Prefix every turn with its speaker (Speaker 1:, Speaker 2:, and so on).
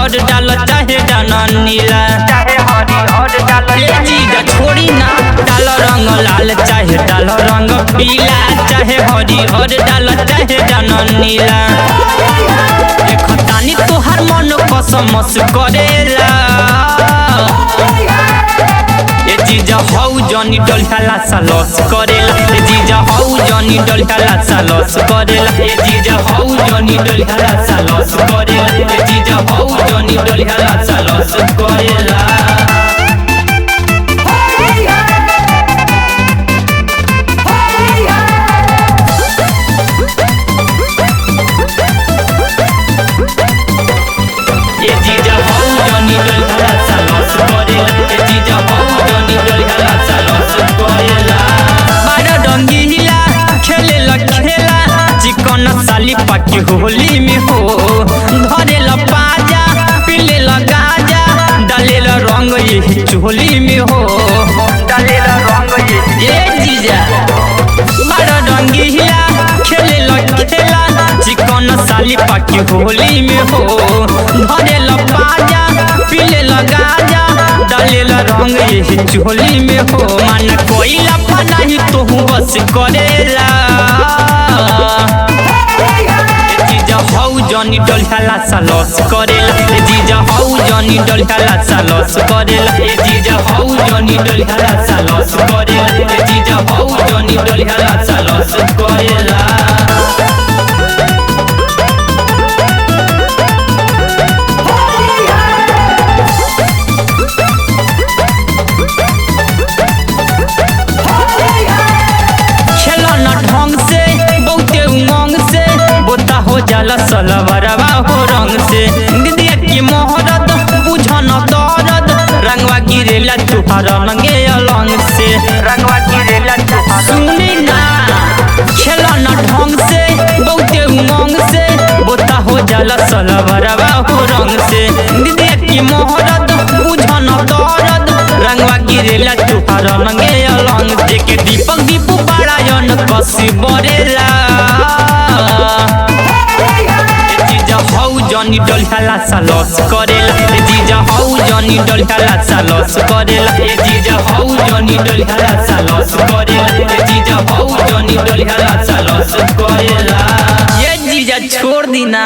Speaker 1: हरिहर डाल चाहे डाना नीला, ये जीजा छोड़ी ना। डाल रंग लाल चाहे डाल रंग पीला, चाहे हरिहर डाल चाहे डाना नीला। देखो तानी तोहार मन कसमस करेला, ये जीजा हौ जनी डलियाला सालस करेला, ये जीजा हौ जनी डलियाला सालस करेला, ये जीजा हौ जनी डलियाला सालस करेला, ये जीजा हौ जनी डलियाला सालस करेला। ये जीजा हौ जनी डलियाला सालस करेला, ये जीजा हौ जनी डलियाला सालस करेला। बारा रंगीला खेलेला खेला चिकन साली पाकी होली में हो, धरेला पाजा पीलेला गाजा, डालेला रंग ये चोली में हो, डालेला रंग ये जीजा। बारा रंगीला खेलेला खेला चिकन साली पाकी होली में हो, धरेला पाजा पीलेला गाजा, डालेला रंग ये चोली में हो। मन कोइला पनाही तोहू बस करेला, जीजा हौ जनी डलियाला सालस करेला, ये जीजा हौ जनी डलियाला सालस करेला, ये जीजा हौ जनी डलियाला सालस करेला, ये जीजा हौ जनी डलियाला सालस करेला। जाला सलवरवा हो रंग से, दीदिया की मोहरत बुझन दर्द, रंगवा गिरेला तुहारा रंगे अलंग से, रंगवा गिरेला सुनी ना। खेला न ढंग से बहुते उमंग से, बोता हो जाला सलवरवा हो रंग से, दीदिया की मोहरत बुझन दर्द, रंगवा गिरेला तुहारा रंगे अलंग से। के दीपक दीपू पारायण कसी बरेला, हौ जनी डलियाला सालस करेला, ये जीजा हौ जनी डलियाला सालस करेला, ये जीजा हौ जनी डलियाला सालस करेला, ये जीजा हौ जनी डलियाला सालस करेला। ये जीजा छोड़ दी ना।